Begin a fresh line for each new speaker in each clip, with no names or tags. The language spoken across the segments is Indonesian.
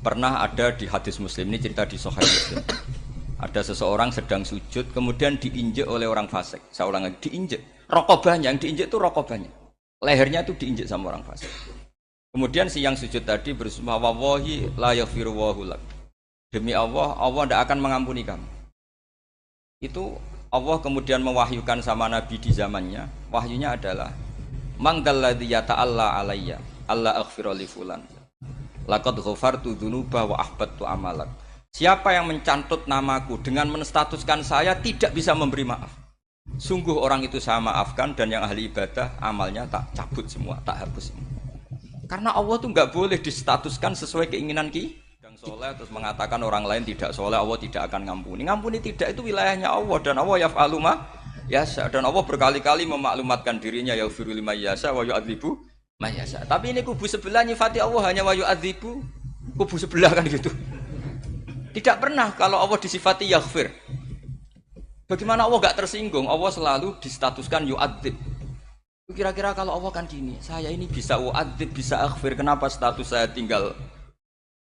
Pernah ada di hadis Muslim, ini cerita di Sahih Muslim. Ada seseorang sedang sujud, kemudian diinjek oleh orang fasik. Saya ulang lagi, diinjek. Rokobahnya, yang diinjek itu rokobahnya. Lehernya itu diinjek sama orang fasik. Kemudian si yang sujud tadi bersumpah, wallahi la yaghfiru wallahu lak. Demi Allah, Allah tidak akan mengampuni kamu. Itu Allah kemudian mewahyukan sama Nabi di zamannya. Wahyunya adalah, manggalladzi yata'alla alayya, Allah aghfira li fulan. Laqad ghafartu dzunuba wa ahbattu amalak. Siapa yang mencantut namaku dengan menstatuskan saya tidak bisa memberi maaf. Sungguh orang itu saya maafkan, dan yang ahli ibadah amalnya tak cabut semua, tak hapus semua. Karena Allah tuh nggak boleh distatuskan sesuai keinginan kita. Yang soleh terus mengatakan orang lain tidak soleh, Allah tidak akan ngampuni. Ngampuni tidak, itu wilayahnya Allah, dan Allah yaf'alu ma yasha, dan Allah berkali-kali memaklumatkan dirinya yaghfiru liman yasha wa yu'adzibu man yasha. Tapi ini kubu sebelah nyifati Allah hanya wa yu'adzibu, kubu sebelah kan gitu. Tidak pernah kalau Allah disifati yaghfir. Bagaimana Allah gak tersinggung? Allah selalu distatuskan yu'adzib. Kira-kira kalau Allah kan gini, saya ini bisa u'adzib, bisa aghfir, kenapa status saya tinggal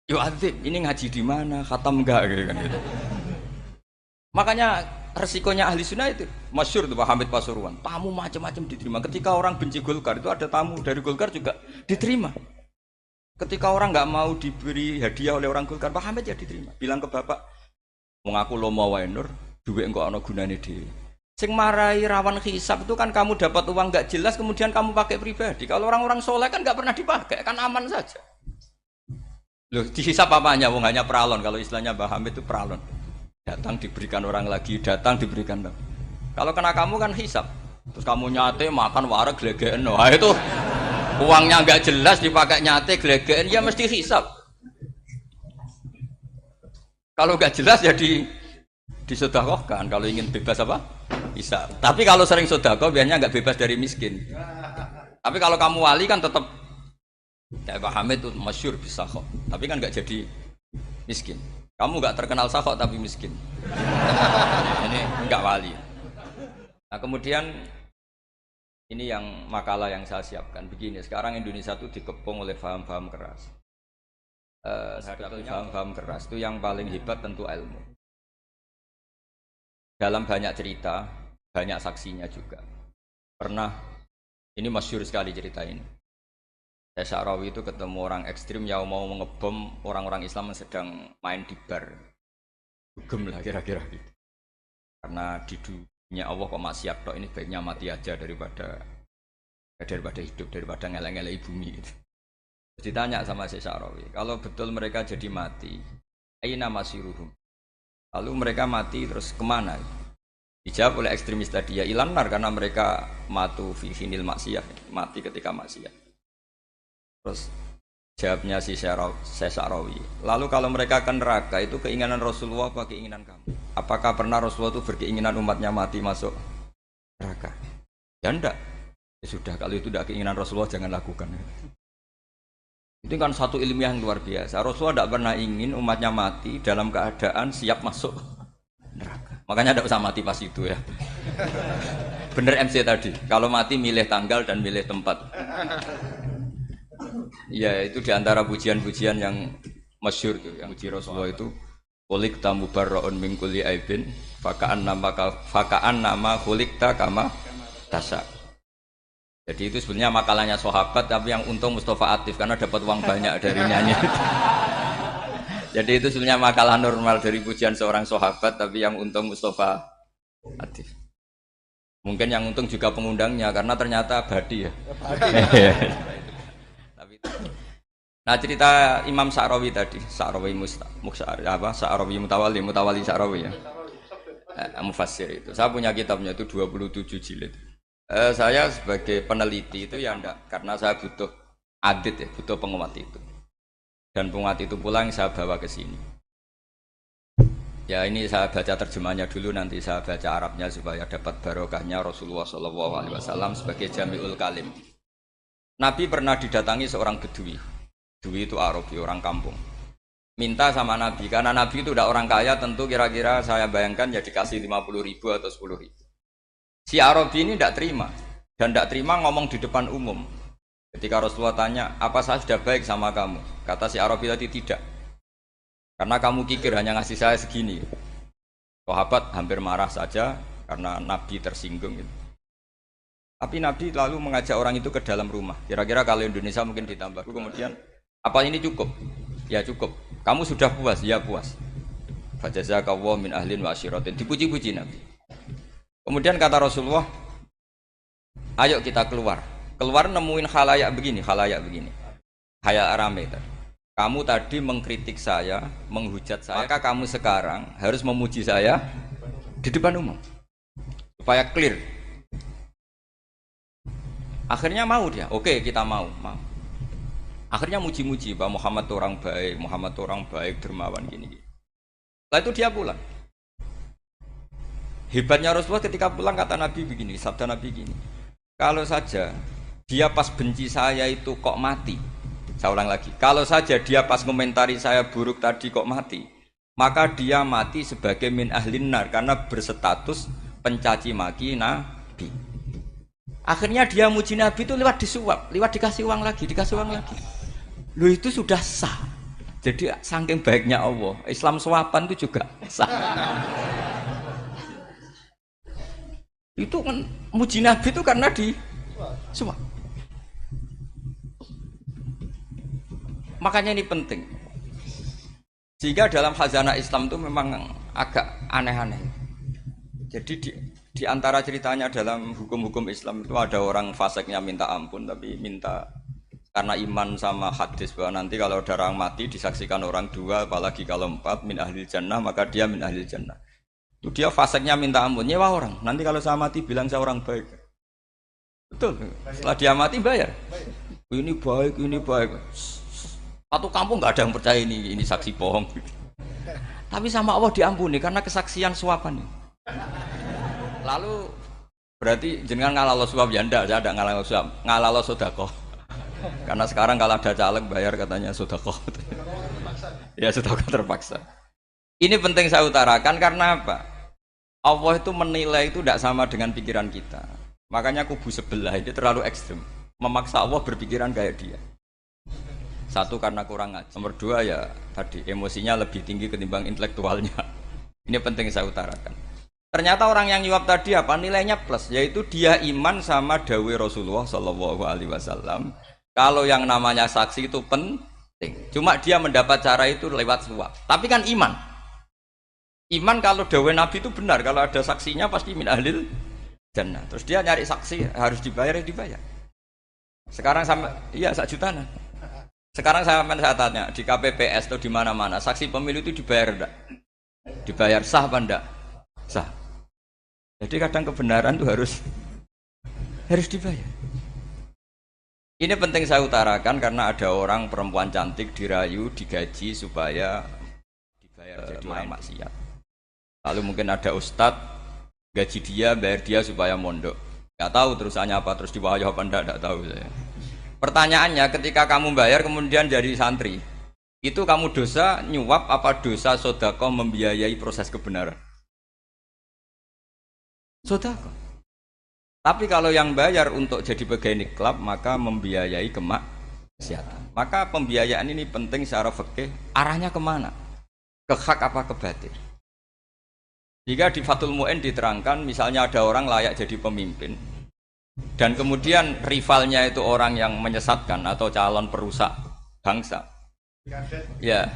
yu'adzib? Ini ngaji di mana? Khatam enggak kan gitu. Makanya resikonya ahli sunnah itu masyhur tuh Pak Hamid Pasuruan. Tamu macam-macam diterima. Ketika orang benci Golkar itu ada tamu dari Golkar juga diterima. Ketika orang nggak mau diberi hadiah oleh orang Golkar, Pak Hamid ya diterima. Bilang ke bapak, mengaku lo mau wainur, duit enggak ono gunane dhewe. Sing marai rawan hisab itu kan kamu dapat uang nggak jelas kemudian kamu pakai pribadi. Kalau orang-orang soleh kan nggak pernah dipakai, kan aman saja. Loh, dihisab apanya? Wong hanya pralon. Kalau istilahnya Pak Hamid itu pralon. Datang diberikan orang lagi, datang diberikan. Kalau kena kamu kan hisab. Terus kamu nyate makan wareg glegeken. Wah itu uangnya nggak jelas dipakai nyate glegeken, ya mesti hisab. Kalau nggak jelas ya disedekahkan. Kalau ingin bebas apa? Hisab. Tapi kalau sering sedekah biasanya nggak bebas dari miskin. Tapi kalau kamu wali kan tetap ya Pak Hamid itu masyhur bisa kok. Tapi kan nggak jadi miskin. Kamu nggak terkenal sakok tapi miskin. Ini nggak wali. Nah kemudian ini yang makalah yang saya siapkan begini. Sekarang Indonesia itu dikepung oleh paham-paham keras. Paham-paham keras itu yang paling hebat tentu ilmu. Dalam banyak cerita, banyak saksinya juga. Pernah, ini masyhur sekali cerita ini. Sya'rawi itu ketemu orang ekstrim yang mau mengebom orang-orang Islam yang sedang main di bar. Dugem lah kira-kira gitu. Karena di dunia Allah kok maksiat tok, ini baiknya mati aja daripada hidup, daripada ngeleng-ngeleng bumi gitu. Terus ditanya sama Sya'rawi, kalau betul mereka jadi mati, aina masiruhum? Lalu mereka mati terus kemana? Dijawab oleh ekstremis tadi, ya ilanar, karena mereka matu fi hinil maksiyah, mati ketika maksiat. Terus jawabnya si Sya'rawi, lalu kalau mereka ke neraka itu keinginan Rasulullah apa keinginan kamu? Apakah pernah Rasulullah itu berkeinginan umatnya mati masuk neraka? Ya enggak. Ya sudah, kalau itu tidak keinginan Rasulullah jangan lakukan. Itu kan satu ilmiah yang luar biasa. Rasulullah tidak pernah ingin umatnya mati dalam keadaan siap masuk neraka. Makanya tidak usah mati pas itu ya. Bener MC tadi, kalau mati milih tanggal dan milih tempat. Ya itu diantara pujian-pujian yang masyhur tuh, yang puji Rasulullah itu khuliqta mubarra'un min kulli aibin faka'an nama khuliqta kama tasya. Jadi itu sebenarnya makalahnya sahabat, tapi yang untung Mustafa Atif karena dapat uang banyak dari nyanyi. Jadi itu sebenarnya makalah normal dari pujian seorang sahabat, tapi yang untung Mustafa Atif. Mungkin yang untung juga pengundangnya karena ternyata abadi ya. Nah cerita Imam Sya'rawi tadi, Sya'rawi Sya'rawi Mutawali Sya'rawi ya. Mufassir itu. Saya punya kitabnya itu 27 jilid. Saya sebagai peneliti itu ya enggak, karena saya butuh adit ya, butuh penguat itu. Dan penguat itu pula yang saya bawa ke sini. Ya ini saya baca terjemahnya dulu, nanti saya baca Arabnya supaya dapat barokahnya Rasulullah SAW sebagai Jami'ul Kalim. Nabi pernah didatangi seorang bedui. Bedui itu Arabi, orang kampung. Minta sama Nabi, karena Nabi itu udah orang kaya, tentu kira-kira saya bayangkan ya dikasih 50.000 atau 10.000. Si Arabi ini tidak terima, dan tidak terima ngomong di depan umum. Ketika Rasulullah tanya, apa saya sudah baik sama kamu? Kata si Arabi tadi tidak. Karena kamu kikir hanya ngasih saya segini. Sahabat hampir marah saja karena Nabi tersinggung gitu. Tapi Nabi lalu mengajak orang itu ke dalam rumah. Kira-kira kalau Indonesia mungkin ditambah. Kemudian, apa ini cukup? Ya cukup. Kamu sudah puas? Ya puas. Fajazakallahu min ahlin wa asyiratin. Dipuji-puji Nabi. Kemudian kata Rasulullah, ayo kita keluar. Keluar nemuin khalayak begini. Khalayak rame tadi. Kamu tadi mengkritik saya, menghujat saya, maka kamu sekarang harus memuji saya di depan umum. Supaya clear. Akhirnya mau dia. Oke, kita mau. Akhirnya muji-muji bahwa Muhammad orang baik, dermawan gini. Setelah itu dia pulang. Hebatnya Rasulullah ketika pulang kata Nabi begini, sabda Nabi gini. Kalau saja dia pas benci saya itu kok mati. Saya ulang lagi. Kalau saja dia pas komentari saya buruk tadi kok mati, maka dia mati sebagai min ahlin nar karena berstatus pencaci maki Nabi. Akhirnya dia muji Nabi itu lewat disuap, lewat dikasih uang lagi. Lu itu sudah sah. Jadi saking baiknya Allah, Islam suapan itu juga sah. Itu kan muji Nabi itu karena disuap. Makanya ini penting. Sehingga dalam khazanah Islam itu memang agak aneh-aneh. Jadi di antara ceritanya dalam hukum-hukum Islam itu ada orang fasiknya minta ampun, tapi minta karena iman sama hadis bahwa nanti kalau ada orang mati disaksikan orang dua, apalagi kalau empat min ahlil jannah, maka dia min ahlil jannah. Itu dia fasiknya minta ampun, nyewa orang. Nanti kalau saya mati bilang saya orang baik. Betul. Setelah dia mati bayar. Ini baik. Satu kampung nggak ada yang percaya ini saksi bohong. Tapi sama Allah diampuni karena kesaksian suapan. Lalu berarti jenengan ngalalo suap ya ndak, saya ada ngalalo suap, ngalalo sedekah. Karena sekarang kalau ada caleg bayar katanya sedekah. Ya sedekah terpaksa. Ini penting saya utarakan karena apa? Allah itu menilai itu tidak sama dengan pikiran kita. Makanya kubu sebelah ini terlalu ekstrem, memaksa Allah berpikiran kayak dia. Satu karena kurang ngaji. Nomor dua ya tadi emosinya lebih tinggi ketimbang intelektualnya. Ini penting saya utarakan. Ternyata orang yang nyuap tadi apa nilainya plus, yaitu dia iman sama dawuh Rasulullah Shallallahu Alaihi Wasallam. Kalau yang namanya saksi itu penting. Cuma dia mendapat cara itu lewat suap. Tapi kan iman. Iman kalau dawuh Nabi itu benar. Kalau ada saksinya pasti min ahlil jannah. Terus dia nyari saksi harus dibayar. Sekarang sama iya 1 juta. Sekarang saya tanya di KPPS atau di mana-mana saksi pemilu itu dibayar enggak? Dibayar sah apa enggak? Sah. Jadi kadang kebenaran itu harus dibayar. Ini penting saya utarakan karena ada orang perempuan cantik dirayu, digaji supaya dibayar jadi orang maksiat. Lalu mungkin ada ustadz gaji dia, bayar dia supaya mondok. Enggak tahu terusannya apa, terus dibayar apa enggak tahu saya. Pertanyaannya ketika kamu bayar kemudian jadi santri, itu kamu dosa nyuap apa dosa sedekah membiayai proses kebenaran? Sedekah. Tapi kalau yang bayar untuk jadi pegawai klub maka membiayai kemaksiatan. Maka pembiayaan ini penting secara fikih, arahnya kemana? Ke hak apa ke batil? Jika di Fathul Mu'in diterangkan misalnya ada orang layak jadi pemimpin dan kemudian rivalnya itu orang yang menyesatkan atau calon perusak bangsa, ya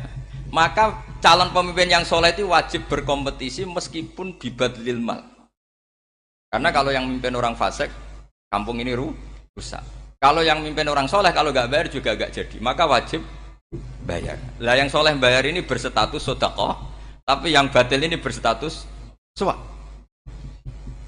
maka calon pemimpin yang soleh itu wajib berkompetisi meskipun bibadlil mal. Karena kalau yang memimpin orang fasik, kampung ini rusak. Kalau yang memimpin orang soleh, kalau nggak bayar juga nggak jadi, maka wajib bayar. Lah yang soleh bayar ini berstatus sedekah, tapi yang batil ini berstatus suap.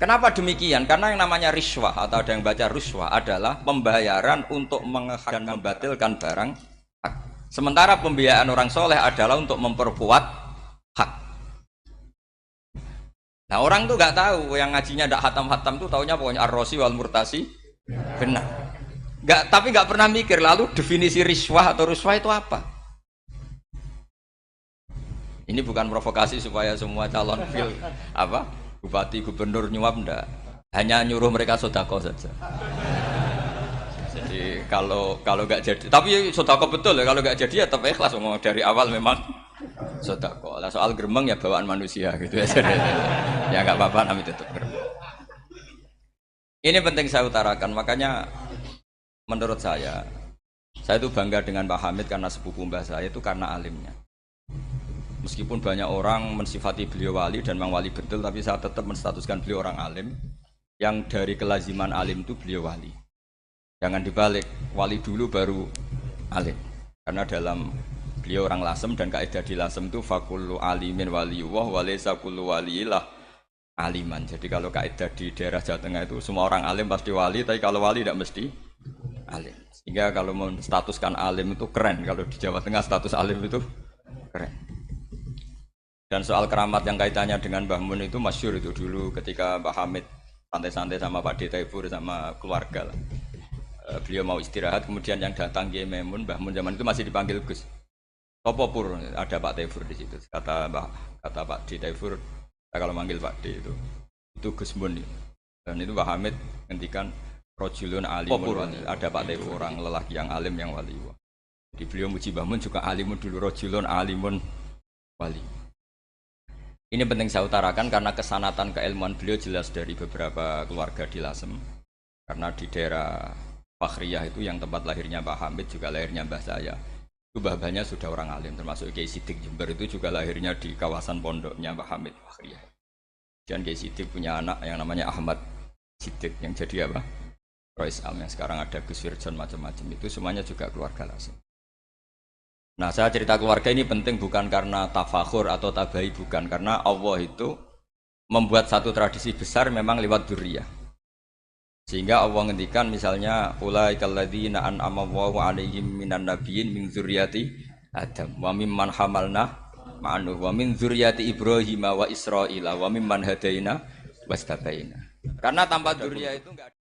Kenapa demikian? Karena yang namanya riswah atau ada yang baca ruswah adalah pembayaran untuk menghak dan membatilkan barang hak. Sementara pembiayaan orang soleh adalah untuk memperkuat hak. Nah orang tuh nggak tahu, yang ngajinya ndak hatam-hatam tuh taunya pokoknya ar-rosi wal murtasi benar. Tapi nggak pernah mikir lalu definisi riswah atau ruswah itu apa? Ini bukan provokasi supaya semua calon bupati, gubernur nyuap ndak, hanya nyuruh mereka sedekah saja. Jadi kalau nggak jadi, tapi sedekah betul ya, kalau nggak jadi ya tetap ikhlas dari awal memang sedekah. Lah soal gremeng ya bawaan manusia gitu ya. Ya enggak apa-apa kami tetap gremeng. Ini penting saya utarakan, makanya menurut saya itu bangga dengan Pak Hamid karena sepupu mbah saya itu karena alimnya. Meskipun banyak orang mensifati beliau wali dan memang wali betul, tapi saya tetap menstatuskan beliau orang alim yang dari kelaziman alim itu beliau wali. Jangan dibalik, wali dulu baru alim. Karena dalam beliau orang Lasem dan kaidah di Lasem itu fakullu alimin waliyullah walaysa kullu waliillah aliman. Jadi kalau kaidah di daerah Jawa Tengah itu semua orang alim pasti wali, tapi kalau wali tidak mesti alim. Sehingga kalau menstatuskan alim itu keren. Kalau di Jawa Tengah status alim itu keren. Dan soal keramat yang kaitannya dengan Mbah Mun itu masyhur itu dulu ketika Mbah Hamid santai-santai sama Pak Taifur sama keluarga lah. Beliau mau istirahat, kemudian yang datang Kiai Maimun, Mbah Mun zaman itu masih dipanggil Gus. Sopo pur, ada Pak Taifur di situ. Kata Pak Taifur, kalau manggil Pak D itu Gus Mun. Dan itu Mbah Hamid ngendikan rojulun alimun, ada Pak Taifur orang lelaki yang alim yang wali. Di beliau muji Mbah Mun juga alimun dulu, rojulun alimun wali. Ini penting saya utarakan karena kesanatan keilmuan beliau jelas dari beberapa keluarga di Lasem. Karena di daerah Fakhriyah itu yang tempat lahirnya Pak Hamid juga lahirnya mbah saya. Itu mbah-mbahnya sudah orang alim, termasuk Kiai Sidik Jember itu juga lahirnya di kawasan pondoknya Pak Hamid Fakhriyah. Dan Kiai Sidik punya anak yang namanya Ahmad Sidik yang jadi apa? Rois Am yang sekarang ada Gus Firjon macam-macam itu semuanya juga keluarga Lasem. Nah, saya cerita keluarga ini penting bukan karena tafakhur atau tabai, bukan karena Allah itu membuat satu tradisi besar memang lewat dzurriyyah. Sehingga Allah ngendikan misalnya ulaikal ladzina an'ama Allahu 'alaihim minan nabiyyin min dzurriyyati Adam wa mimman hamalna ma'anu wa min dzurriyyati Ibrahim wa Israila wa mimman hadaina wastabaina. Karena tanpa dzurriyyah itu enggak ada.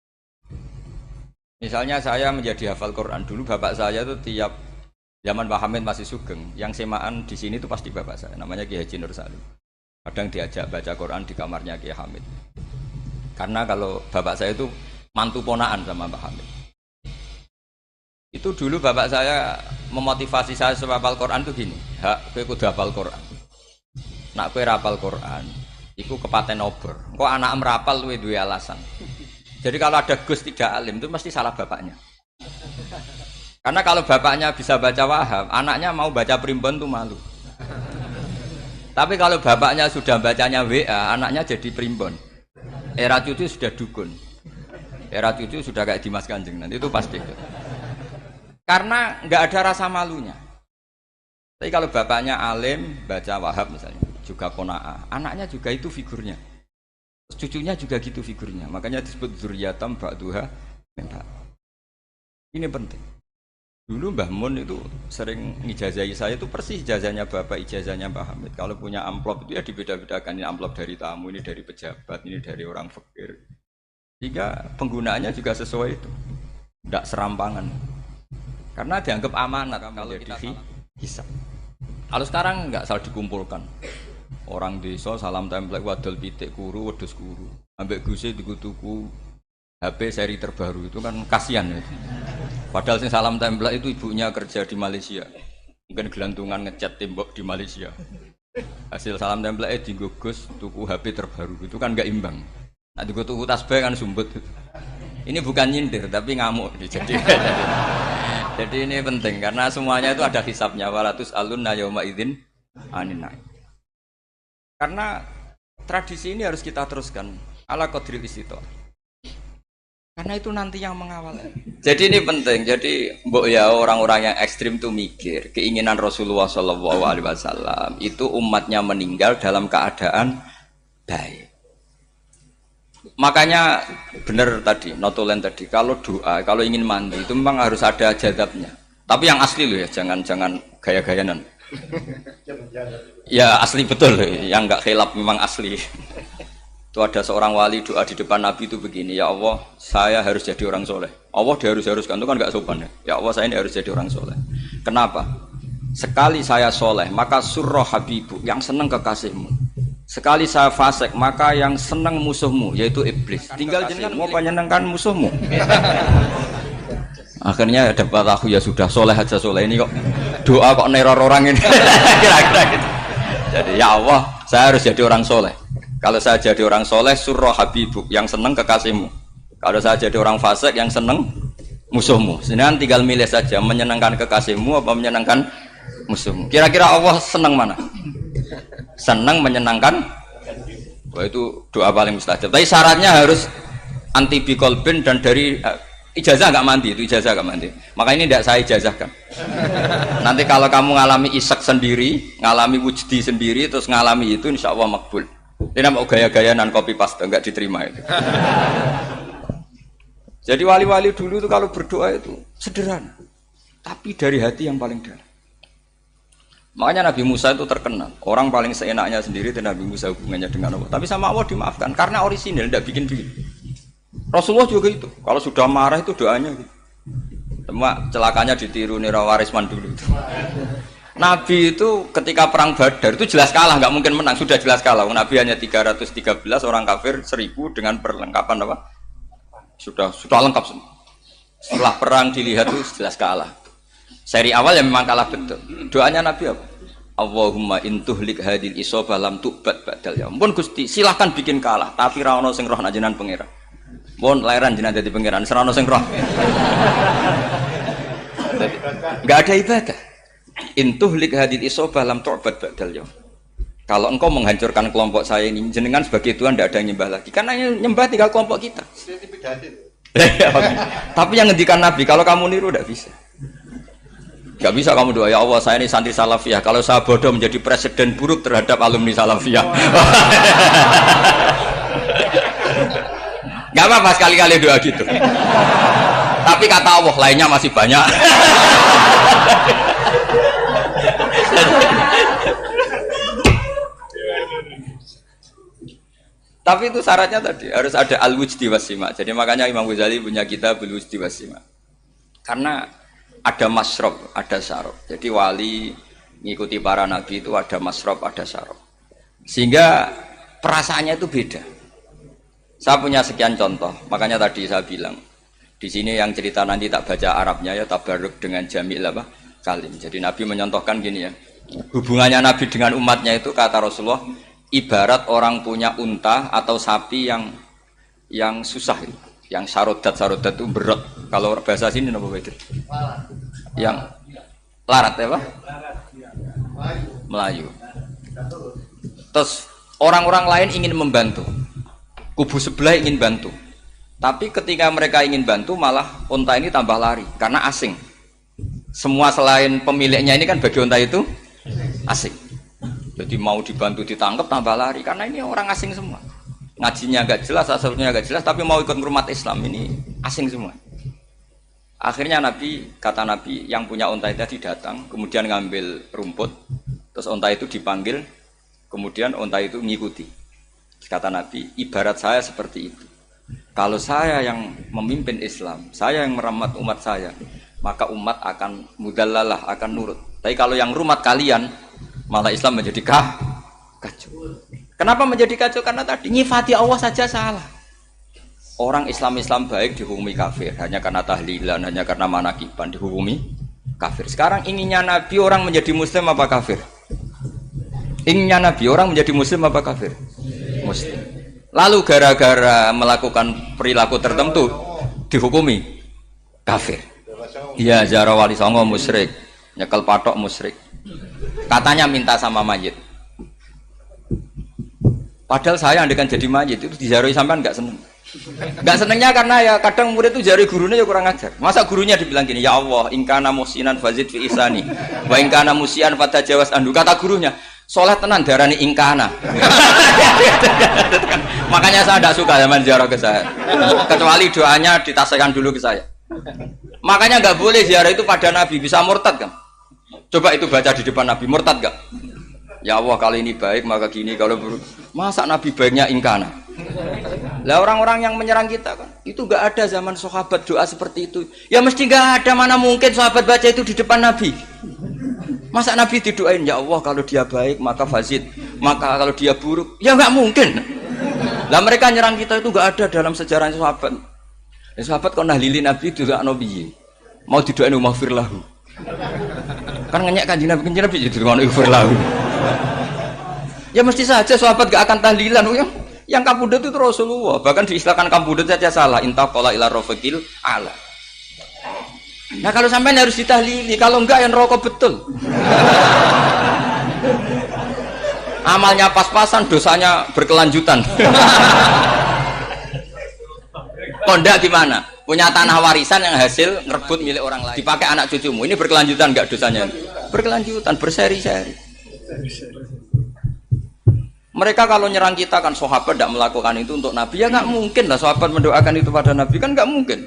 Misalnya saya menjadi hafal Quran dulu, bapak saya itu tiap zaman Pak Hamid masih sugeng, yang semaan di sini itu pasti bapak saya, namanya Kiai Haji Nur Salim. Kadang diajak baca Quran di kamarnya Kiai Hamid. Karena kalau bapak saya itu mantu ponaan sama Pak Hamid. Itu dulu bapak saya memotivasi saya supaya hafal Quran itu gini, hak kowe kudu hafal Quran. Nak kowe rapal Quran, iku kepaten obor. Kok anak merapal luwe duwe alasan. Jadi kalau ada Gus tidak alim itu mesti salah bapaknya. Karena kalau bapaknya bisa baca Wahab, anaknya mau baca primbon tuh malu. Tapi kalau bapaknya sudah bacanya WA, anaknya jadi primbon. Era cucu sudah dukun. Era cucu sudah kayak Dimas Kanjeng, nanti itu pasti. Karena nggak ada rasa malunya. Tapi kalau bapaknya alim, baca Wahab misalnya, juga Qona'ah, anaknya juga itu figurnya. Cucunya juga gitu figurnya. Makanya disebut dzurriyyatam ba'duha min ba'd. Ini penting. Dulu Mbah Mun itu sering ngijazahi saya itu persis ijazahnya bapak, ijazahnya Mbah Hamid. Kalau punya amplop itu ya dibeda-bedakan, ini amplop dari tamu, ini dari pejabat, ini dari orang fakir. Jika penggunaannya juga sesuai itu, tidak serampangan. Karena dianggap amanat kalau kita hisab. Kalau sekarang nggak salah dikumpulkan. Orang desa salam template wadol pitik kuru, wedhus kuru. Ambek guse dikutuku HP seri terbaru itu kan kasihan ya. Padahal sing salam template itu ibunya kerja di Malaysia. Mungkin gelantungan ngecat tembok di Malaysia. Hasil salam template digugus tuku HP terbaru itu kan nggak imbang. Nah dikutuku tasbih kan sumbut. Ini bukan nyindir tapi ngamuk. Jadi ini penting karena semuanya itu ada hisabnya. Walatus alunna yauma idzin anin naim. Karena tradisi ini harus kita teruskan ala qadril istithar. Karena itu nanti yang mengawal. Jadi ini penting. Jadi mbok ya orang-orang yang ekstrim itu mikir keinginan Rasulullah SAW itu umatnya meninggal dalam keadaan baik. Makanya benar tadi, notulen tadi. Kalau doa, kalau ingin mandi itu memang harus ada jadabnya. Tapi yang asli loh ya, jangan gaya-gayanan. Ya asli betul, yang nggak khilaf memang asli. Itu ada seorang wali doa di depan Nabi itu begini, ya Allah, saya harus jadi orang soleh. Allah diharuskan itu kan nggak sopan ya. Ya Allah, saya ini harus jadi orang soleh. Kenapa? Sekali saya soleh, maka surroh habibu, yang senang kekasihmu. Sekali saya fasik, maka yang senang musuhmu, yaitu iblis. Tinggal jenengan mau menyenangkan musuhmu. Akhirnya dapat aku ya sudah soleh aja soleh ini kok doa kok neror orang ini. Kira-kira gitu. Jadi ya Allah, saya harus jadi orang soleh. Kalau saya jadi orang soleh, surah habibuk, yang seneng kekasihmu. Kalau saya jadi orang fasik, yang seneng musuhmu. Sebenarnya tinggal milih saja, menyenangkan kekasihmu apa menyenangkan musuhmu. Kira-kira Allah seneng mana? Seneng menyenangkan. Wah, itu doa paling mustajab. Tapi syaratnya harus anti bikolbin dan dari ijazah nggak mandi, itu ijazah nggak mandi. Maka ini tidak saya ijazahkan. Nanti kalau kamu ngalami isak sendiri, ngalami wujdi sendiri, terus ngalami itu, insya Allah makbul. Ini namanya gaya-gaya nan copy paste, nggak diterima itu. Jadi wali-wali dulu itu kalau berdoa itu sederhana, tapi dari hati yang paling dalam. Makanya Nabi Musa itu terkenal. Orang paling seenaknya sendiri itu Nabi Musa hubungannya dengan Allah. Tapi sama Allah dimaafkan karena orisinil, tidak bikin-bikin. Rasulullah juga itu. Kalau sudah marah itu doanya gitu. Cuma celakanya ditiru Nira Warisman dulu itu. Nabi itu ketika perang Badar itu jelas kalah, nggak mungkin menang, sudah jelas kalah. Nabi hanya 313, orang kafir 1000 dengan perlengkapan apa? Sudah lengkap semua. Setelah perang dilihat itu jelas kalah. Seri awal yang memang kalah betul. Doanya Nabi apa? Allahumma intuhlik hadil isobah lam tu'bad ba'dal ya. Ampun Gusti, silahkan bikin kalah, tapi ra ono sing roh najenan pangeran. Mohon lairan jenengan dadi pangeran, ora ono sing roh. Enggak ada ibadah. Intuhlik hadil isobah lam tu'bad ba'dal ya. Kalau engkau menghancurkan kelompok saya ini, jenengan sebagai Tuhan tidak ada yang nyembah lagi. Karena yang nyembah tinggal kelompok kita. Tapi yang ngendikan Nabi, kalau kamu niru tidak bisa. Gak bisa kamu doa, ya Allah saya ini santri salafiyah, kalau saya bodoh menjadi presiden buruk terhadap alumni salafiyah. Gak apa-apa sekali-kali doa gitu. Tapi kata Allah lainnya masih banyak. Tapi itu syaratnya tadi harus ada al-wujdi wasima. Jadi makanya Imam Ghazali punya kitab al-wujdi wasima. Karena ada masrob, ada syarab. Jadi wali ngikuti para nabi itu ada masrob, ada syarab. Sehingga perasaannya itu beda. Saya punya sekian contoh. Makanya tadi saya bilang di sini yang cerita nanti tak baca Arabnya ya, tabarruk dengan jamil apa kalim. Jadi Nabi menyontohkan gini ya. Hubungannya Nabi dengan umatnya itu kata Rasulullah ibarat orang punya unta atau sapi yang susah itu. Yang sarodat itu berat. Kalau bahasa sini apa itu? Yang larat ya Pak? Melayu. Terus orang-orang lain ingin membantu. Kubu sebelah ingin bantu. Tapi ketika mereka ingin bantu malah unta ini tambah lari karena asing. Semua selain pemiliknya ini kan bagi unta itu asing. Jadi mau dibantu ditangkap tambah lari karena ini orang asing semua. Ngajinya agak jelas, asalnya agak jelas, tapi mau ikut ngurmat Islam ini asing semua. Akhirnya kata Nabi, yang punya unta itu tadi datang, kemudian ngambil rumput, terus unta itu dipanggil, kemudian unta itu ngikuti. Kata Nabi, ibarat saya seperti itu. Kalau saya yang memimpin Islam, saya yang merawat umat saya, maka umat akan mudallalah, akan nurut. Tapi kalau yang rumat kalian, malah Islam menjadi kacau. Kenapa menjadi kacau? Karena tadi nyifati Allah saja salah. Orang Islam baik dihukumi kafir hanya karena tahlilan, hanya karena manakiban dihukumi kafir. Sekarang inginnya Nabi orang menjadi Muslim apa kafir? Inginnya Nabi orang menjadi Muslim apa kafir? Muslim. Lalu gara-gara melakukan perilaku tertentu dihukumi kafir. Iya, ziarah wali songo musyrik, nyekel patok musyrik. Katanya minta sama mayit. Padahal saya andekan jadi mayit itu dijaroi sampean nggak seneng. Nggak senengnya karena ya kadang murid itu jaroi gurunya ya kurang ajar. Masa gurunya dibilang gini, ya Allah, ingkana musinan fazid fi isani, wa ingkana musian fatajawas andu. Kata gurunya, soleh tenan darani ingkana. Makanya saya tidak suka zaman ziarah ke saya. Kecuali doanya ditasihkan dulu ke saya. Makanya nggak boleh ziarah itu pada Nabi, bisa murtad kan? Coba itu baca di depan Nabi, murtad nggak? Ya Allah kali ini baik maka gini, kalau buruk masa Nabi baiknya ingkana. Lah orang-orang yang menyerang kita kan itu nggak ada zaman sahabat doa seperti itu. Ya mesti nggak ada, mana mungkin sahabat baca itu di depan Nabi. Masa Nabi didoain ya Allah kalau dia baik maka fazid, maka kalau dia buruk ya nggak mungkin. Lah mereka nyerang kita itu nggak ada dalam sejarah sahabat. Ya, sahabat kok nahlili Nabi juga Nabi mau didoain maghfir lahu. Kan ngenyek Kanjeng Nabi jadi ngono iku lahu. Ya mesti saja sahabat gak akan tahlilan yang kabudut itu Rasulullah, bahkan diistilahkan kabudut saja salah, intaqala ila rafiqil ala. Nah kalau sampai harus ditahlili, kalau enggak yang rokok betul. Amalnya pas-pasan, dosanya berkelanjutan. Kondak gimana? Punya tanah warisan yang hasil ngerebut milik orang lain, dipakai anak cucumu, ini berkelanjutan enggak dosanya? Berkelanjutan, berseri-seri. Mereka kalau nyerang kita kan sahabat tidak melakukan itu untuk Nabi, ya nggak mungkin lah sahabat mendoakan itu pada Nabi, kan nggak mungkin.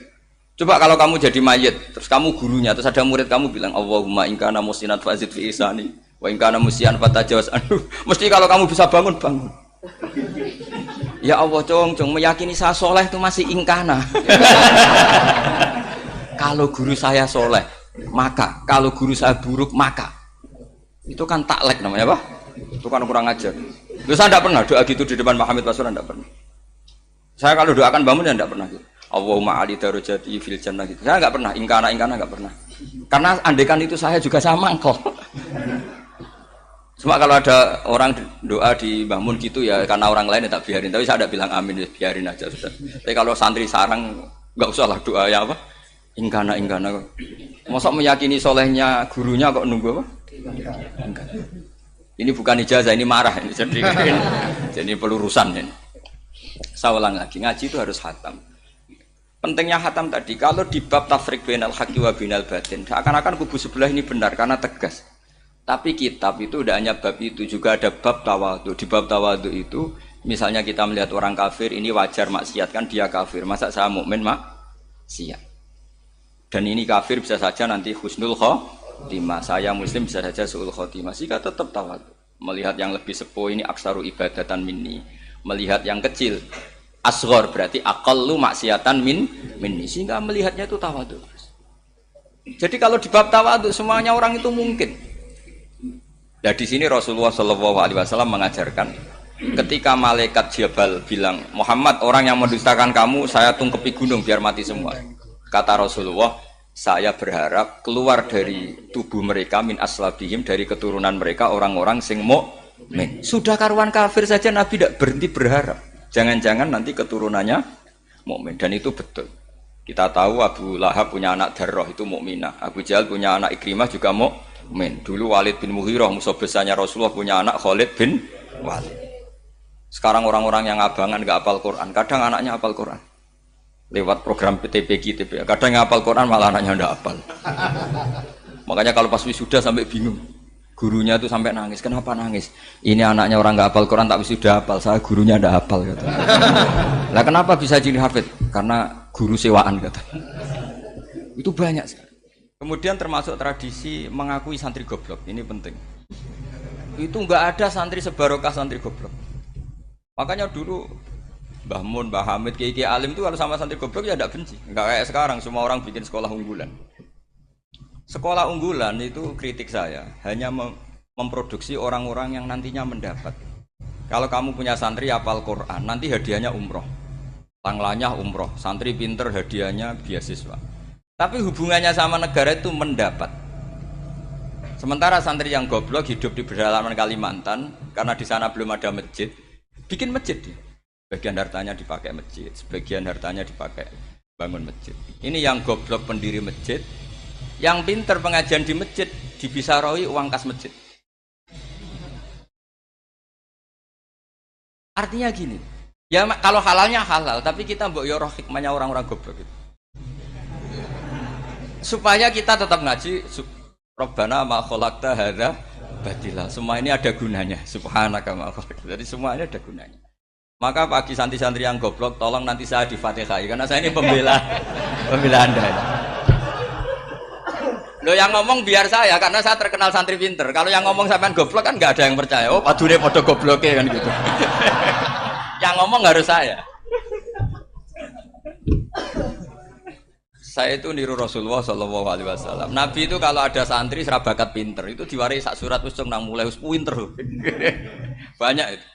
Coba kalau kamu jadi mayit, terus kamu gurunya, terus ada murid kamu bilang Allahumma in kana musinat fazid fi isani wa in kana musian fatajawaz anhu. Mesti kalau kamu bisa bangun. Ya Allah cong meyakini saya soleh itu masih ingkana. Kalau guru saya soleh maka, kalau guru saya buruk maka. Itu kan taklek namanya apa? Itu kan kurang ajar. Loh, saya tidak pernah doa gitu di depan Pak Hamid Pasuruan, tidak pernah. Saya kalau doakan bangun ya tidak pernah gitu. Allahumma ali darajati fil jannah gitu. Saya nggak pernah, ingkana nggak pernah. Karena andekan itu saya juga sama kok. Cuma kalau ada orang doa di bangun gitu ya karena orang lain ya tak biarin. Tapi saya tidak bilang amin, ya biarin aja sudah. Tapi kalau santri sarang nggak usah lah doa ya apa? Ingkana. Masa meyakini solehnya gurunya kok nunggu apa? Ingkana. Ini bukan ijazah, ini marah ini. Jadi pelurusan ini. Saya ulang lagi, ngaji itu harus khatam. Pentingnya khatam tadi, kalau di bab tafriq bainal haqqi wa bainal batin, seakan-akan kubu sebelah ini benar karena tegas. Tapi kitab itu tidak hanya bab itu, juga ada bab tawadhu. Di bab tawadhu itu, misalnya kita melihat orang kafir, ini wajar maksiat kan dia kafir. Masa saya mukmin maksiat? Dan ini kafir bisa saja nanti husnul khotimah, saya muslim bisa saja su'ul khotimah. Jika tetap tawadhu, melihat yang lebih sepuh ini aksaru ibadatan minni, melihat yang kecil asghar berarti aqallu maksiatan minni, sehingga melihatnya itu tawadhu. Jadi kalau di bab tawadhu semuanya orang itu mungkin. Nah di sini Rasulullah SAW mengajarkan, ketika malaikat Jabal bilang Muhammad, orang yang mendustakan kamu saya tungkepi gunung biar mati semua. Kata Rasulullah, saya berharap keluar dari tubuh mereka min aslabihim, dari keturunan mereka orang-orang sing mukmin. Sudah karuan kafir saja Nabi tidak berhenti berharap. Jangan-jangan nanti keturunannya mukmin, dan itu betul. Kita tahu Abu Lahab punya anak Darrah itu mukminah. Abu Jahal punya anak Ikrimah juga mukmin. Dulu Walid bin Mughirah musuh besarnya Rasulullah punya anak Khalid bin Walid. Sekarang orang-orang yang abangan nggak hafal Quran, kadang anaknya hafal Quran. Lewat program PTPG, kadang hafal Quran malah anaknya nggak hafal. Makanya kalau pas wisuda sampai bingung. Gurunya itu sampai nangis. Kenapa nangis? Ini anaknya orang nggak hafal Quran tapi sudah hafal. Saya gurunya nggak hafal. Kata. Lah kenapa bisa jadi hafid? Karena guru sewaan kata. Itu banyak sekali. Kemudian termasuk tradisi mengakui santri goblok. Ini penting. Itu nggak ada santri sebarokah santri goblok. Makanya dulu Mbah Mun, Mbah Hamid, Kiai Alim itu kalau sama santri goblok ya tidak benci. Nggak kayak sekarang semua orang bikin sekolah unggulan. Sekolah unggulan itu kritik saya hanya memproduksi orang-orang yang nantinya mendapat. Kalau kamu punya santri hafal Quran, nanti hadiahnya umroh, tanglanya umroh, santri pinter hadiahnya beasiswa. Tapi hubungannya sama negara itu mendapat. Sementara santri yang goblok hidup di pedalaman Kalimantan, karena di sana belum ada masjid, bikin masjid. Sebagian hartanya dipakai masjid, sebagian hartanya dipakai bangun masjid. Ini yang goblok pendiri masjid. Yang pinter pengajian di masjid dibisaroi uang kas masjid. Artinya gini, ya kalau halalnya halal, tapi kita mbok yo roh hikmahnya orang-orang goblok gitu. Supaya kita tetap ngaji, Rabbana ma khalaqta hadza batila. Semua ini ada gunanya. Subhanaka ma khalaqta. Jadi semua ini ada gunanya. Maka bagi santri-santri yang goblok, tolong nanti saya di-Fatihai karena saya ini pembela Anda. Loh yang ngomong biar saya, karena saya terkenal santri pinter. Kalau yang ngomong sampean goblok kan nggak ada yang percaya. Oh padune podo gobloknya kan gitu. Yang ngomong harus saya. Saya itu niru Rasulullah SAW. Nabi itu kalau ada santri serabakat pinter, itu diwarai sak surat usung nang mulai pinter. Banyak itu.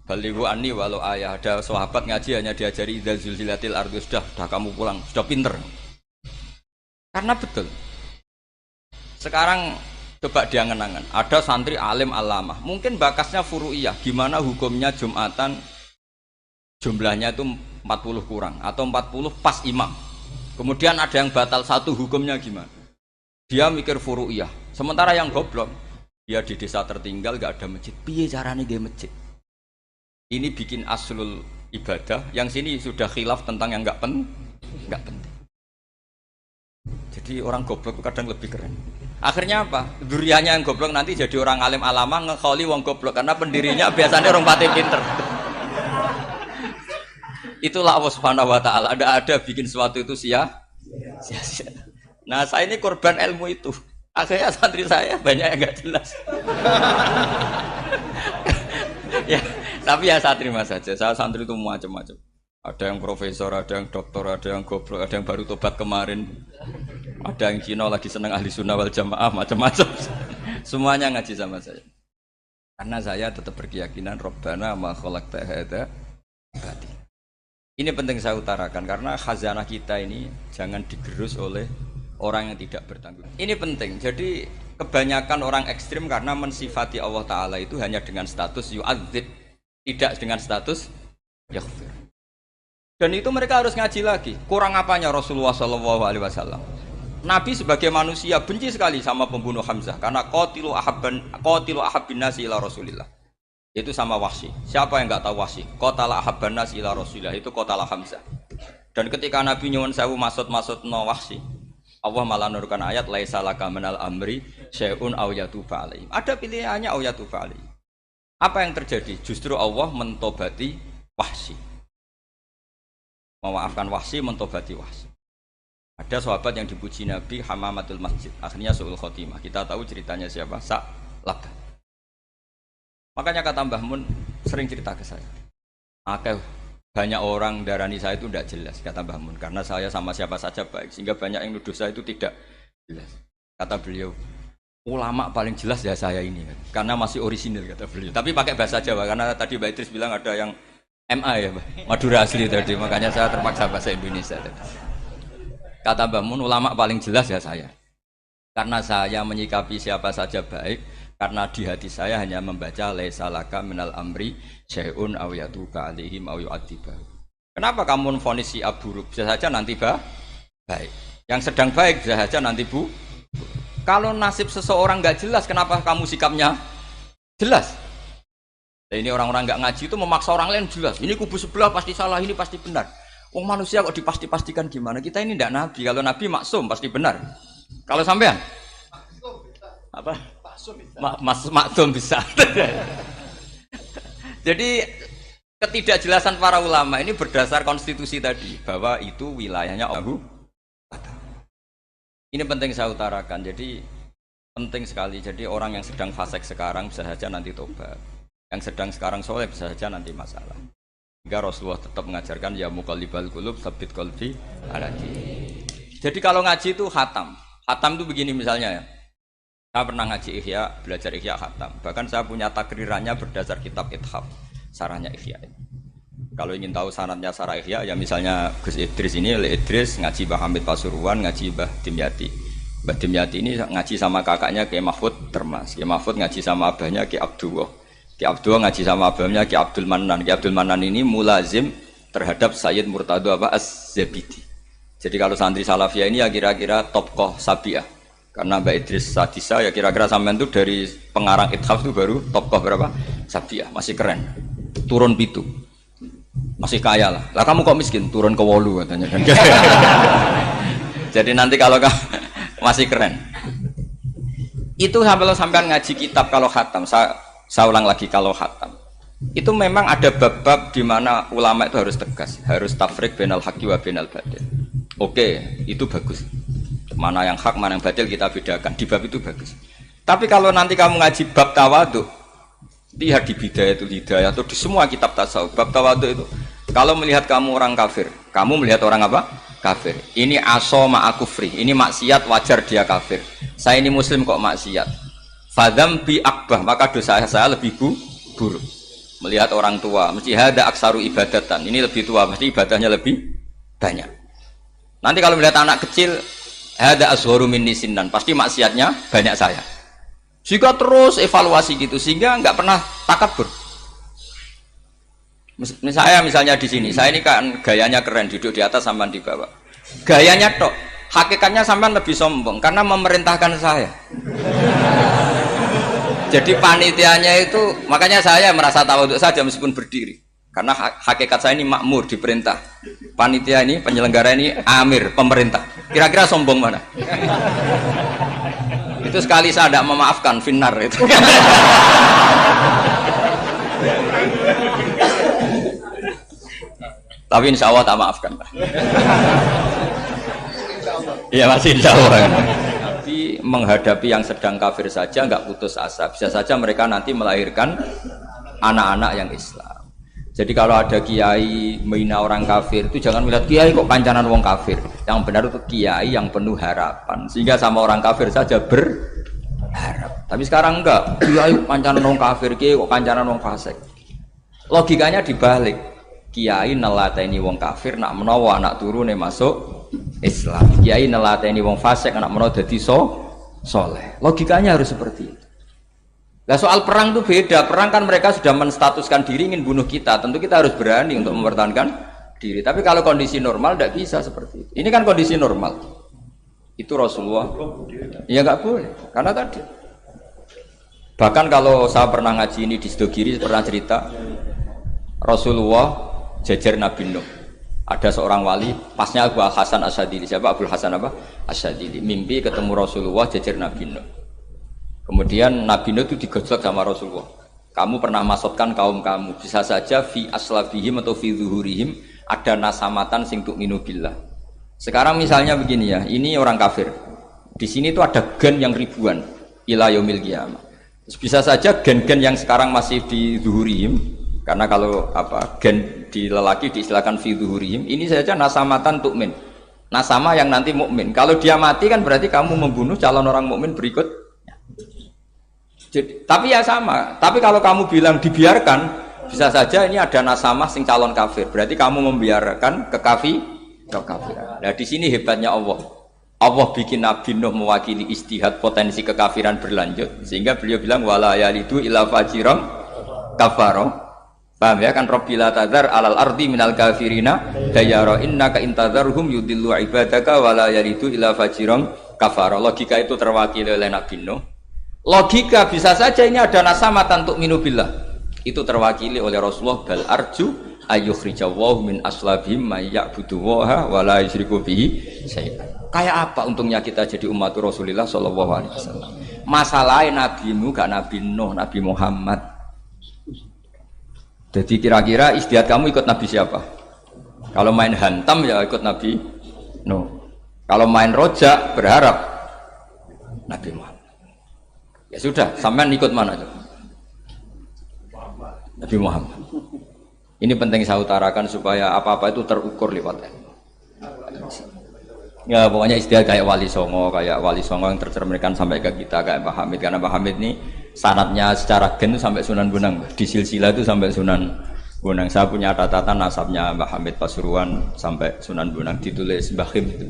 Balighu anni walau ayah. Ada sahabat ngaji hanya diajari idzal zulzilatil ardu, sudah kamu pulang, sudah pinter. Karena betul. Sekarang Coba dia ngenangan. Ada santri alim alamah. Mungkin bakasnya furu'iyah. Gimana hukumnya Jumatan jumlahnya itu 40 kurang. Atau 40 pas imam. Kemudian ada yang batal satu, hukumnya gimana? Dia mikir furu'iyah. Sementara yang goblok, dia di desa tertinggal gak ada masjid. Piye caranya dia masjid? Ini bikin aslul ibadah. Yang sini sudah khilaf tentang yang gak penting. Jadi orang goblok kadang lebih keren. Akhirnya apa? Duriannya yang goblok nanti jadi orang alim alama ngekholi wong goblok karena pendirinya biasanya orang pati pinter. Itulah Allah Subhanahu wa taala. Ada bikin sesuatu itu sia-sia. Nah, saya ini korban ilmu itu. Akhirnya santri saya banyak yang enggak jelas. Ya, tapi ya saya terima saja. Saya santri itu macam-macam. Ada yang profesor, ada yang doktor, ada yang goblok, ada yang baru tobat kemarin. Ada yang Cina lagi senang ahli sunnah wal jamaah, macam-macam. Semuanya ngaji sama saya. Karena saya tetap berkeyakinan Rabbana ma khalaqta hadza batil. Ini penting saya utarakan karena khazanah kita ini jangan digerus oleh orang yang tidak bertanggung. Ini penting. Jadi kebanyakan orang ekstrim karena mensifati Allah Ta'ala itu hanya dengan status yu'adzib, tidak dengan status yaghfir. Dan itu mereka harus ngaji lagi. Kurang apanya Rasulullah SAW? Nabi sebagai manusia benci sekali sama pembunuh Hamzah karena qatilu ahabbin nasi ila Rasulillah. Itu sama Wahsy. Siapa yang enggak tahu Wahsy? Qatala ahabban nasi ila Rasulillah, itu qatala Hamzah. Dan ketika Nabi nyuwun sewu maksud-maksudna Wahsy, Allah malah nurkan ayat laisa laka minal amri syai'un aw yatuba alaihim. Ada pilihannya aw yatuba alaihim. Apa yang terjadi? Justru Allah mentobati Wahsy. Memaafkan Wahsy, mentobati Wahsy. Ada sahabat yang dipuji Nabi Hamamatul Masjid, akhirnya su'ul khotimah. Kita tahu ceritanya siapa? Sa'labah. Makanya kata Mbah Mun sering cerita ke saya. Banyak orang darani saya itu tidak jelas, kata Mbah Mun, karena saya sama siapa saja baik, sehingga banyak yang nuduh saya itu tidak jelas. Kata beliau, ulama paling jelas ya saya ini, karena masih orisinil, kata beliau. Tapi pakai bahasa Jawa, karena tadi Mbak Idris bilang ada yang MA ya, Madura asli tadi, makanya saya terpaksa bahasa Indonesia tadi. Kata Mbah Mun, ulama paling jelas ya saya. Karena saya menyikapi siapa saja baik, karena di hati saya hanya membaca laisa laka minal amri syai'un aw yatuba alaihim aw yu'adziba. Kenapa kamu vonis si buruk? Bisa saja nanti baik. Yang sedang baik bisa saja nanti bu. Kalau nasib seseorang nggak jelas, kenapa kamu sikapnya jelas? Nah, ini orang-orang nggak ngaji itu memaksa orang lain jelas. Ini kubu sebelah pasti salah, ini pasti benar. Wong manusia kok dipasti-pastikan gimana? Kita ini tidak nabi. Kalau nabi maksum pasti benar. Kalau sampean apa? Maksum bisa. Jadi ketidakjelasan para ulama ini berdasar konstitusi tadi bahwa itu wilayahnya Allah. Ini penting saya utarakan. Jadi penting sekali. Jadi orang yang sedang fasik sekarang bisa saja nanti tobat. Yang sedang sekarang soleh bisa saja nanti masalah. Hingga Rasulullah tetap mengajarkan ya muqallibal qulub tsabbit qalbi ala dinik. Jadi kalau ngaji itu khatam. Khatam itu begini misalnya ya. Saya pernah ngaji Ihya, belajar Ihya khatam. Bahkan saya punya takrirannya berdasar kitab Ithaf, sarahnya Ihya. Kalau ingin tahu sanadnya sarah Ihya ya misalnya Gus Idris ini, Idris ngaji Mbah Hamid Pasuruan, ngaji Mbah Dimyati. Mbah Dimyati ini ngaji sama kakaknya Kiai Mahfud Termas. Kiai Mahfud ngaji sama abahnya Kiai Abdullah. Ki Abdul ngaji sama abangnya Ki Abdul Manan. Ki Abdul Manan ini mulazim terhadap Sayyid Murtado Az-Zabidi. Jadi kalau santri Salafiyah ini ya kira-kira topkoh Sabiah. Karena Mbak Idris Sadisa ya kira-kira sampean itu dari pengarang Ithaf itu baru topkoh berapa? Sabiah, masih keren. Turun pitu. Masih kaya lah. Lah kamu kok miskin? Turun ke 8 katanya kan. Jadi nanti kalau masih keren. Itu sampean ngaji kitab kalau khatam. Saya ulang lagi kalau khatam itu memang ada bab-bab di mana ulama itu harus tegas, harus tafriq bainal haqqi wa bainal batil. Oke, itu bagus. Mana yang hak, mana yang batil kita bedakan. Di bab itu bagus. Tapi kalau nanti kamu ngaji bab tawadhu, lihat di Bidayatul Hidayah atau di semua kitab tasawuf, bab tawadhu itu kalau melihat kamu orang kafir, kamu melihat orang apa? Kafir. Ini aso ma'akufri, ini maksiat wajar dia kafir. Saya ini muslim kok maksiat. Fadam bi akbah, maka dosa saya lebih buruk. Melihat orang tua, mesti ada aksaru ibadatan. Ini lebih tua, mesti ibadahnya lebih banyak. Nanti kalau melihat anak kecil, ada asgharu minni sinnan, pasti maksiatnya banyak saya. Sehingga terus evaluasi gitu, sehingga nggak pernah takabur. Misalnya di sini, saya ini kan gayanya keren, duduk di atas sampean di bawah. Gayanya tok, hakikatnya sampean lebih sombong karena memerintahkan saya. Jadi panitianya itu, makanya saya merasa tawadhu saja meskipun berdiri. Karena hakikat saya ini makmur, diperintah. Panitia ini, penyelenggara ini amir, pemerintah. Kira-kira sombong mana? Itu sekali saya tidak memaafkan, finnar itu. Tapi insya Allah tak maafkan. Iya masih insya Allah. Tapi menghadapi yang sedang kafir saja nggak putus asa. Bisa saja mereka nanti melahirkan anak-anak yang Islam. Jadi kalau ada kiai menghina orang kafir itu jangan melihat kiai kok kancanan wong kafir. Yang benar itu kiai yang penuh harapan. Sehingga sama orang kafir saja berharap. Tapi sekarang enggak. Kiai kancanan wong kafir, kiai kok kancanan wong fasik. Logikanya dibalik. Kiai nelateni wong kafir nak menawa anak turune masuk Islam. Kiai nelateni wong fasik anak menawa dadi soleh. Logikanya harus seperti itu. Nah soal perang itu beda. Perang kan mereka sudah menstatuskan diri ingin bunuh kita. Tentu kita harus berani untuk mempertahankan diri. Tapi kalau kondisi normal tidak bisa seperti itu. Ini kan kondisi normal. Itu Rasulullah. Ya nggak boleh. Karena tadi. Bahkan kalau saya pernah ngaji ini di Sidogiri pernah cerita Rasulullah jajar Nabi Nuh. Ada seorang wali, pasnya Abu Hasan Asyadili. Siapa Abu Hasan apa? Asyadili. Mimpi ketemu Rasulullah jajar Nabi Nuh. Kemudian Nabi Nuh itu digojlok sama Rasulullah. Kamu pernah maksudkan kaum kamu. Bisa saja fi aslabihim atau fi zuhurihim ada nasamatan sing tu'minu billah. Sekarang misalnya begini ya, ini orang kafir. Di sini itu ada gen yang ribuan ila yaumil qiyamah. Bisa saja gen-gen yang sekarang masih di zuhurihim, karena kalau apa gen di lelaki diistilahkan fi zuhurihim, ini saja nasamatan tu'min. Nasama yang nanti mukmin. Kalau dia mati kan berarti kamu membunuh calon orang mukmin berikut. Jadi, tapi ya sama. Tapi kalau kamu bilang dibiarkan, bisa saja ini ada nasama sing calon kafir. Berarti kamu membiarkan kekafiran. Nah di sini hebatnya Allah. Allah bikin Nabi Nuh mewakili istihad potensi kekafiran berlanjut, sehingga beliau bilang wala yalidu illa fajiran kafaro. Paham ya kan? Rabbila tadzar alal ardi minal kafirina dayara innaka intadzarhum yudillu ibadaka wala yalidu illa fajiran kafaro. Logika itu terwakili oleh Nabi Nuh. Logika bisa saja ini ada nasamatan untuk minubillah. Itu terwakili oleh Rasulullah bal arju ayyukhrijawahu min aslabihim may ya'budu waha wa la yusyriku bihi syai'an. Kayak apa untungnya kita jadi umat Rasulullah sallallahu alaihi wasallam. Masalahnya nabimu gak Nabi Nuh, Nabi Muhammad. Jadi kira-kira istiadat kamu ikut Nabi siapa? Kalau main hantam ya ikut Nabi Nuh. Kalau main rojak berharap Nabi Muhammad. Ya sudah, sampean ikut mana tuh? Nabi Muhammad. Ini penting saya utarakan supaya apa-apa itu terukur lewat ilmu. Ya pokoknya istilah kayak Wali Songo yang tercerminkan sampai ke kita kayak Pak Hamid, karena Pak Hamid ini sanadnya secara gen sampai Sunan Bonang, di silsilah itu sampai Sunan Bonang. Saya punya catatan nasabnya Mbah Hamid Pasuruan sampai Sunan Bonang, ditulis Mbah Khim itu.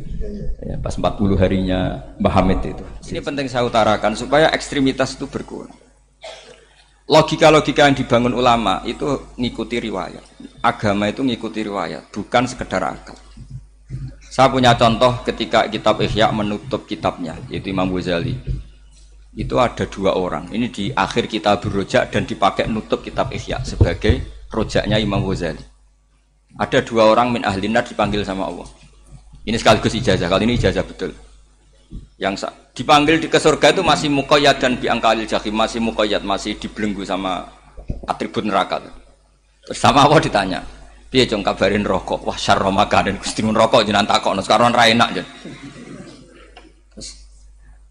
Ya, pas 40 harinya Mbah Hamid itu. Ini penting saya utarakan supaya ekstremitas itu berkurang. Logika-logika yang dibangun ulama itu ngikuti riwayat. Agama itu ngikuti riwayat, bukan sekedar akal. Saya punya contoh ketika kitab Ihya menutup kitabnya, yaitu Imam Ghazali. Itu ada dua orang. Ini di akhir kitab Rojak dan dipakai nutup kitab Ihya sebagai rojaknya Imam Ghazali. Ada dua orang min ahlinar dipanggil sama Allah. Ini sekaligus ijazah, kali ini ijazah betul. Yang dipanggil ke surga itu masih muqayyad dan biangkalil jahim, masih muqayyad, masih dibelenggu sama atribut neraka. Terus sama Allah ditanya, piye jong kabarin rokok? Wah syarra makanan Gusti mun rokok jenengan takokno sekarang ra enak jen.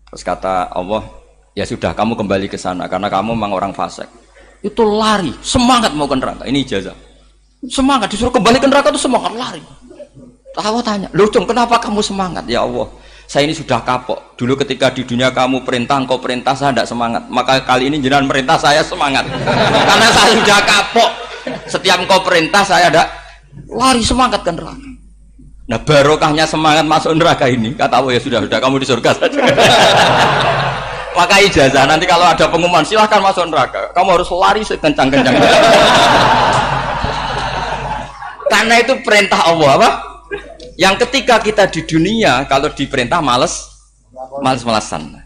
Terus kata Allah, ya sudah kamu kembali ke sana karena kamu memang orang fasik. Itu lari, semangat mau ke neraka. Ini ijazah. Semangat disuruh kembali ke neraka itu semangat lari. Allah tanya, "Loh, Jong, kenapa kamu semangat?" Ya Allah, saya ini sudah kapok. Dulu ketika di dunia kamu perintah, engkau perintah, saya tidak semangat. Maka kali ini jenengan perintah, saya semangat. Karena saya sudah kapok. Setiap engkau perintah, saya ada lari semangat ke neraka. Nah barokahnya semangat masuk neraka ini, kata Allah, ya sudah kamu di surga saja. Maka ijazah nanti kalau ada pengumuman silahkan masuk neraka. Kamu harus lari sekencang-kencang. Karena itu perintah Allah apa? Yang ketika kita di dunia kalau diperintah males-malesan.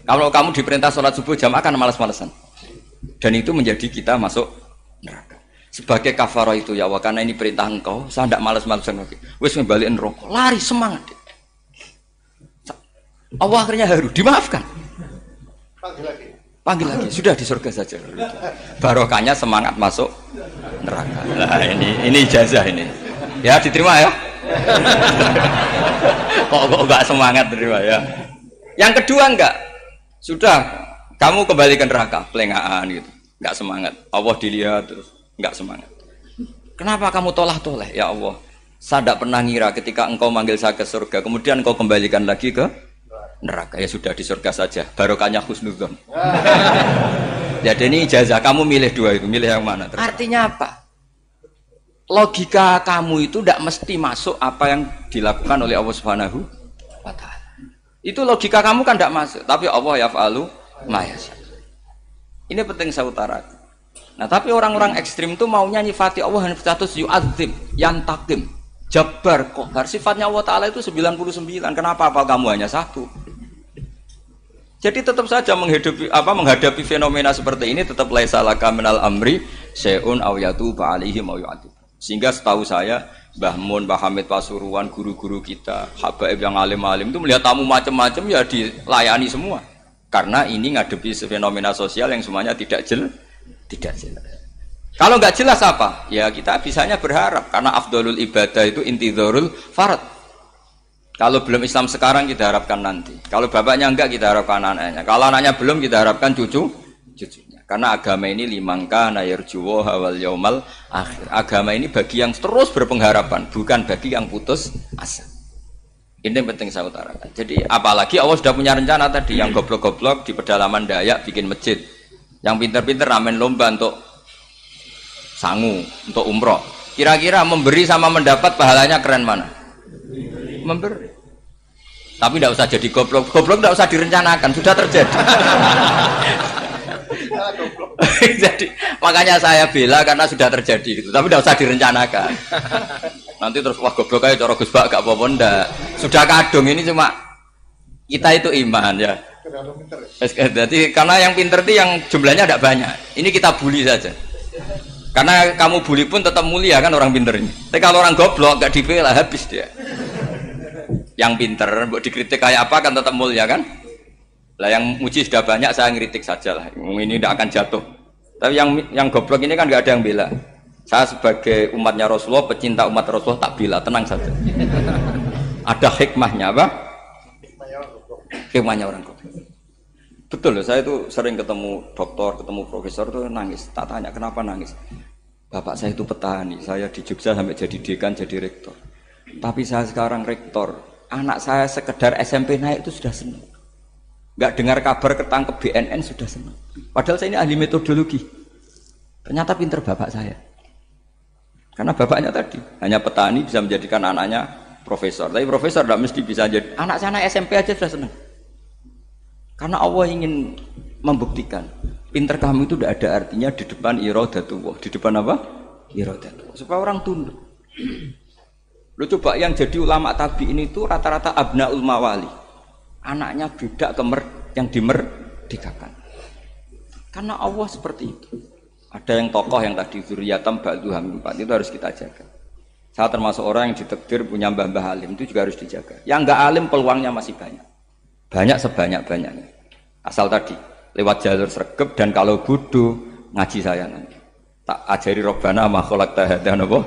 Kalau kamu diperintah sholat subuh jamaah kan males-malesan. Dan itu menjadi kita masuk neraka. Sebagai kafarah itu ya Allah, karena ini perintah engkau, saya tidak males-malesan lagi. Wes ngembaliin rokok, lari semangat. Allah akhirnya haru, dimaafkan. Panggil lagi, sudah di surga saja. Barokahnya semangat masuk neraka. Nah ini ijazah ini. Ya diterima ya. kok enggak semangat terima ya. Yang kedua enggak. Sudah kamu kembalikan neraka, pelengahan gitu. Enggak semangat. Allah dilihat terus enggak semangat. Kenapa kamu toleh? Ya Allah, saya tidak pernah ngira ketika engkau manggil saya ke surga, kemudian engkau kembalikan lagi ke neraka. Ya sudah di surga saja. Barokahnya husnudzon. Jadi ini ijazah kamu milih dua itu, milih yang mana? Artinya apa? Logika kamu itu tidak mesti masuk apa yang dilakukan oleh Allah Subhanahu wa Ta'ala. Itu logika kamu kan tidak masuk, tapi Allah yaf'alu ma yasha. Ini penting saya utarakan. Nah, tapi orang-orang ekstrim itu maunya nyifati Allah dengan status yu'adzim, yantakim, jabbar, qahar. Sifatnya Allah Ta'ala itu 99. Kenapa apa kamu hanya satu? Jadi tetap saja menghadapi fenomena seperti ini tetap laisa laka minal amri syai'un aw yatuba alaihim aw yu'adzib. Sehingga setahu saya Mbah Mun, Mbah Hamid Pasuruan, guru-guru kita, habaib yang alim-alim itu melihat tamu macam-macam ya dilayani semua. Karena ini ngadepi fenomena sosial yang semuanya tidak jelas. Kalau nggak jelas apa? Ya kita bisanya berharap karena afdolul ibadah itu intidharul farad. Kalau belum Islam sekarang kita harapkan nanti. Kalau bapaknya enggak kita harapkan anaknya. Kalau anaknya belum kita harapkan cucunya. Karena agama ini limangka nayarjuwo hawal yaumal akhir. Agama ini bagi yang terus berpengharapan, bukan bagi yang putus asa. Ini yang penting saya utarakan. Jadi apalagi Allah sudah punya rencana tadi, yang goblok-goblok di pedalaman Dayak bikin masjid, yang pinter-pinter ramen lomba untuk sangu, untuk umroh. Kira-kira memberi sama mendapat pahalanya keren mana? Memberi. Tapi tidak usah jadi goblok. Goblok tidak usah direncanakan, sudah terjadi. Jadi makanya saya bela karena sudah terjadi gitu. Tapi tidak usah direncanakan. Nanti terus wah goblok aja cara Gus Bak gak apa-apa ndak. Sudah kadung ini cuma kita itu iman ya. Jadi karena yang pinter itu yang jumlahnya tidak banyak. Ini kita bully saja. Karena kamu bully pun tetap mulia kan orang pinter ini. Tapi kalau orang goblok gak dibela habis dia. Yang pinter buat dikritik kayak apa kan tetap mulia kan? Lah yang muji sudah banyak saya ngeritik saja lah. Ini tidak akan jatuh. Tapi yang goblok ini kan nggak ada yang bela. Saya sebagai umatnya Rasulullah, pecinta umat Rasulullah tak bela, tenang saja. Ada hikmahnya apa? Hikmahnya orang goblok. Betul loh, saya itu sering ketemu dokter, ketemu profesor tuh nangis. Tak tanya kenapa nangis. Bapak saya itu petani, saya di Jogja sampai jadi dekan, jadi rektor. Tapi saya sekarang rektor, anak saya sekedar SMP naik itu sudah senang. Nggak dengar kabar ketangkep BNN sudah senang. Padahal saya ini ahli metodologi. Ternyata pinter bapak saya. Karena bapaknya tadi hanya petani bisa menjadikan anaknya profesor. Tapi profesor tidak mesti bisa jadi. Anak saya naik SMP aja sudah senang. Karena Allah ingin membuktikan pinter kamu itu tidak ada artinya di depan iradatullah. Di depan apa? Iradatullah. Supaya orang tunduk. Lu coba yang jadi ulama tabi'in itu rata-rata abnaul mawali. Anaknya budak yang dimerdekakan. Karena Allah seperti itu. Ada yang tokoh yang tadi zuriyatam ba'du hamim 4 itu harus kita jaga. Saya termasuk orang yang ditakdir punya mbah-mbah alim itu juga harus dijaga. Yang enggak alim peluangnya masih banyak. Banyak sebanyak-banyaknya. Asal tadi lewat jalur sregep dan kalau bodoh ngaji saya nanti. Tak ajari robbana ma khalaqta hadza napa?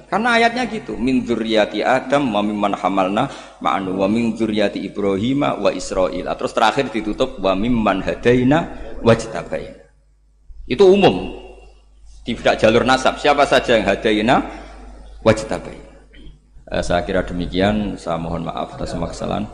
Karena ayatnya gitu, min dzurriyyati Adam wa mimman hamalna ma'anu wa min dzurriyyati Ibrahim wa Israil. Terus terakhir ditutup wa mimman hadaina wajtabaina. Itu umum. Tidak jalur nasab. Siapa saja yang hadaina wajtabaina. Saya kira demikian, saya mohon maaf atas kesalahan.